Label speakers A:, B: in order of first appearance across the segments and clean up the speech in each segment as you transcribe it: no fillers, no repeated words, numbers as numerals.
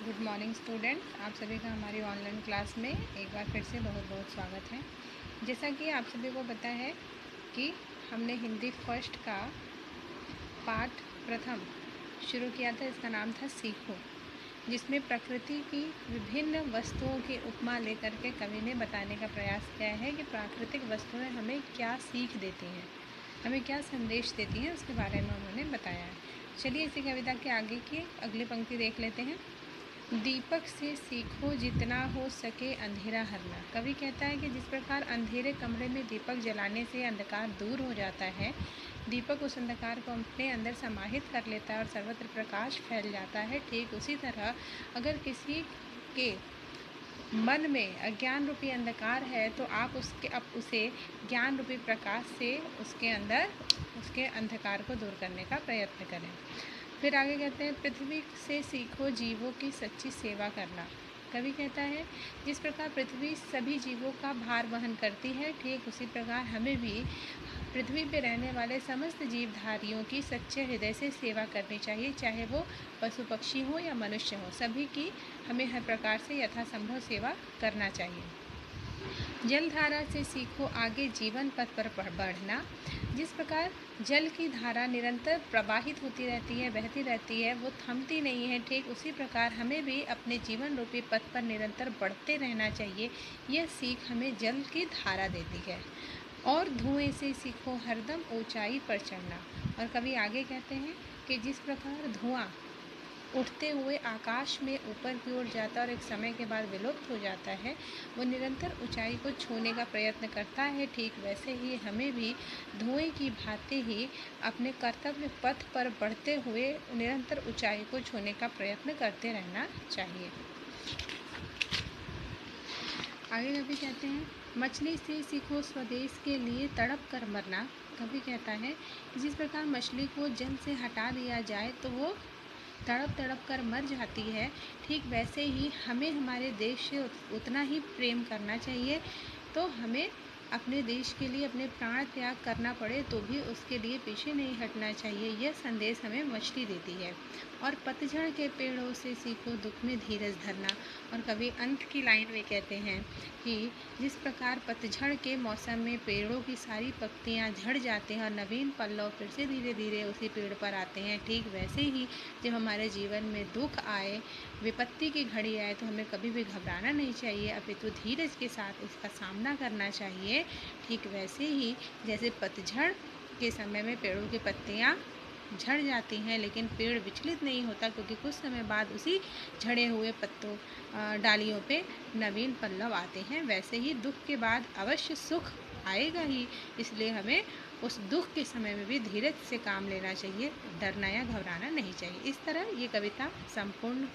A: Good morning student, आप सभी का हमारी ऑनलाइन क्लास में एक बार फिर से बहुत बहुत स्वागत है। जैसा कि आप सभी को पता है कि हमने हिंदी फर्स्ट का पाठ प्रथम शुरू किया था। इसका नाम था सीखो, जिसमें प्रकृति की विभिन्न वस्तुओं की उपमा लेकर के कवि ने बताने का प्रयास किया है कि प्राकृतिक वस्तुएं हमें क्या सीख देती हैं, हमें क्या संदेश देती हैं, उसके बारे में उन्होंने बताया है। चलिए इसी कविता के आगे की अगली पंक्ति देख लेते हैं। दीपक से सीखो जितना हो सके अंधेरा हरना। कवि कहता है कि जिस प्रकार अंधेरे कमरे में दीपक जलाने से अंधकार दूर हो जाता है, दीपक उस अंधकार को अपने अंदर समाहित कर लेता है और सर्वत्र प्रकाश फैल जाता है, ठीक उसी तरह अगर किसी के मन में अज्ञान रूपी अंधकार है तो आप उसे ज्ञान रूपी प्रकाश से उसके अंदर उसके अंधकार को दूर करने का प्रयत्न करें। फिर आगे कहते हैं, पृथ्वी से सीखो जीवों की सच्ची सेवा करना। कवि कहता है जिस प्रकार पृथ्वी सभी जीवों का भार वहन करती है, ठीक उसी प्रकार हमें भी पृथ्वी पर रहने वाले समस्त जीवधारियों की सच्चे हृदय से सेवा करनी चाहिए, चाहे वो पशु पक्षी हो या मनुष्य हो। सभी की हमें हर प्रकार से यथासंभव सेवा करना चाहिए। जलधारा से सीखो आगे जीवन पथ पर बढ़ना। जिस प्रकार जल की धारा निरंतर प्रवाहित होती रहती है, बहती रहती है, वो थमती नहीं है, ठीक उसी प्रकार हमें भी अपने जीवन रूपी पथ पर निरंतर बढ़ते रहना चाहिए। यह सीख हमें जल की धारा देती है। और धुएं से सीखो हरदम ऊंचाई पर चढ़ना। और कभी आगे कहते हैं कि जिस प्रकार धुआं उठते हुए आकाश में ऊपर की ओर जाता है और एक समय के बाद विलुप्त हो जाता है, वो निरंतर ऊंचाई को छूने का प्रयत्न करता है, ठीक वैसे ही हमें भी धुएं की भांति ही अपने कर्तव्य पथ पर बढ़ते हुए निरंतर ऊंचाई को छूने का प्रयत्न करते रहना चाहिए। आगे कभी कहते हैं, मछली से सीखो स्वदेश के लिए तड़प कर मरना। कभी कहता है जिस प्रकार मछली को जल से हटा दिया जाए तो वो तड़प तड़प कर मर जाती है, ठीक वैसे ही हमें हमारे देश से उतना ही प्रेम करना चाहिए। तो हमें अपने देश के लिए अपने प्राण त्याग करना पड़े तो भी उसके लिए पीछे नहीं हटना चाहिए। यह संदेश हमें मछली देती है। और पतझड़ के पेड़ों से सीखो दुख में धीरज धरना। और कभी अंत की लाइन में कहते हैं कि जिस प्रकार पतझड़ के मौसम में पेड़ों की सारी पत्तियां झड़ जाती हैं और नवीन पल्लव फिर से धीरे धीरे उसी पेड़ पर आते हैं, ठीक वैसे ही जब हमारे जीवन में दुख आए, विपत्ति की घड़ी आए, तो हमें कभी भी घबराना नहीं चाहिए, अपितु धीरज के साथ उसका सामना करना चाहिए। ठीक वैसे ही जैसे पतझड़ के समय में पेड़ों की पत्तियां झड़ जाती हैं लेकिन पेड़ विचलित नहीं होता, क्योंकि कुछ समय बाद उसी झड़े हुए पत्तों डालियों पे नवीन पल्लव आते हैं, वैसे ही दुख के बाद अवश्य सुख आएगा ही। इसलिए हमें उस दुख के समय में भी धीरज से काम लेना चाहिए, डरना या घबराना नहीं चाहिए। इस तरह ये कविता संपूर्ण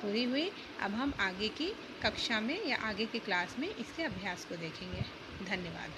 A: पूरी हुई। अब हम आगे की कक्षा में या आगे की क्लास में इसके अभ्यास को देखेंगे। धन्यवाद।